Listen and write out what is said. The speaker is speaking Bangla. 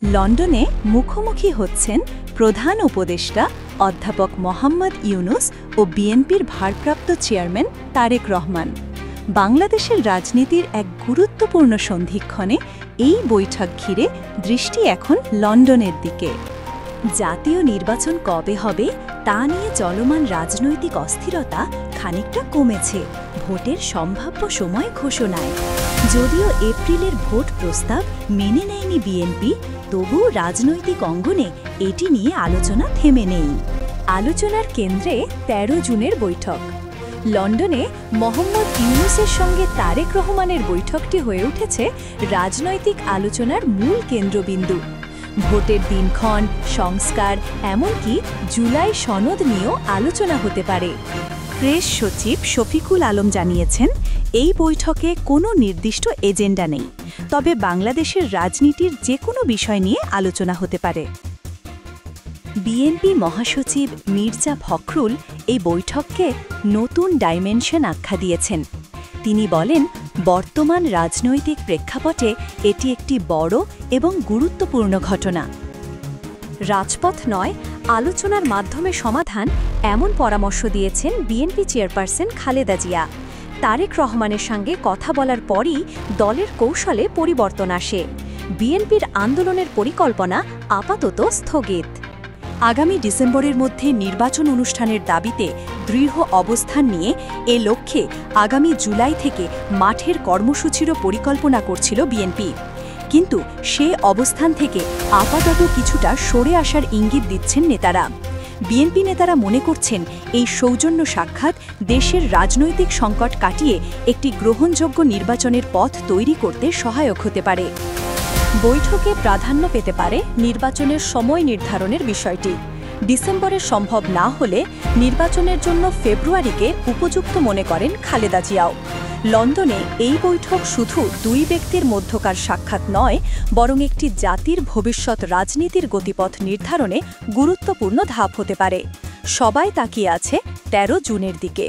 লন্ডনে মুখোমুখি হচ্ছেন প্রধান উপদেষ্টা অধ্যাপক মোহাম্মদ ইউনূস ও বিএনপির ভারপ্রাপ্ত চেয়ারম্যান তারেক রহমান। বাংলাদেশের রাজনীতির এক গুরুত্বপূর্ণ সন্ধিক্ষণে এই বৈঠক ঘিরে দৃষ্টি এখন লন্ডনের দিকে। জাতীয় নির্বাচন কবে হবে তা নিয়ে চলমান রাজনৈতিক অস্থিরতা খানিকটা কমেছে ভোটের সম্ভাব্য সময় ঘোষণায়। যদিও এপ্রিলের ভোট প্রস্তাব মেনে নেয়নি বিএনপি, তবু রাজনৈতিক অঙ্গনে এটি নিয়ে আলোচনা থেমে নেই। আলোচনার কেন্দ্রে ১৩ জুনের বৈঠক। লন্ডনে মোহাম্মদ ইউনূসের সঙ্গে তারেক রহমানের বৈঠকটি হয়ে উঠেছে রাজনৈতিক আলোচনার মূল কেন্দ্রবিন্দু। ভোটের দিনক্ষণ, সংস্কার, এমনকি জুলাই সনদ নিয়েও আলোচনা হতে পারে। প্রেস সচিব শফিকুল আলম জানিয়েছেন, এই বৈঠকে কোনো নির্দিষ্ট এজেন্ডা নেই, তবে বাংলাদেশের রাজনীতির যে কোনো বিষয় নিয়ে আলোচনা হতে পারে। বিএনপি মহাসচিব মির্জা ফখরুল এই বৈঠককে নতুন ডাইমেনশন আখ্যা দিয়েছেন। তিনি বলেন, বর্তমান রাজনৈতিক প্রেক্ষাপটে এটি একটি বড় এবং গুরুত্বপূর্ণ ঘটনা। রাজপথ নয়, আলোচনার মাধ্যমে সমাধান, এমন পরামর্শ দিয়েছেন বিএনপি চেয়ারপারসন খালেদা জিয়া। তারেক রহমানের সঙ্গে কথা বলার পরই দলের কৌশলে পরিবর্তন আসে। বিএনপির আন্দোলনের পরিকল্পনা আপাতত স্থগিত। আগামী ডিসেম্বরের মধ্যে নির্বাচন অনুষ্ঠানের দাবিতে দৃঢ় অবস্থান নিয়ে এ লক্ষ্যে আগামী জুলাই থেকে মাঠের কর্মসূচিরও পরিকল্পনা করছিল বিএনপি। কিন্তু সে অবস্থান থেকে আপাতত কিছুটা সরে আসার ইঙ্গিত দিচ্ছেন নেতারা। বিএনপি নেতারা মনে করছেন, এই সৌজন্য সাক্ষাৎ দেশের রাজনৈতিক সংকট কাটিয়ে একটি গ্রহণযোগ্য নির্বাচনের পথ তৈরি করতে সহায়ক হতে পারে। বৈঠকে প্রাধান্য পেতে পারে নির্বাচনের সময় নির্ধারণের বিষয়টি। ডিসেম্বরে সম্ভব না হলে নির্বাচনের জন্য ফেব্রুয়ারিকে উপযুক্ত মনে করেন খালেদা জিয়াও। লন্ডনে এই বৈঠক শুধু দুই ব্যক্তির মধ্যকার সাক্ষাৎ নয়, বরং একটি জাতির ভবিষ্যৎ রাজনীতির গতিপথ নির্ধারণে গুরুত্বপূর্ণ ধাপ হতে পারে। সবাই তাকিয়ে আছে ১৩ জুনের দিকে।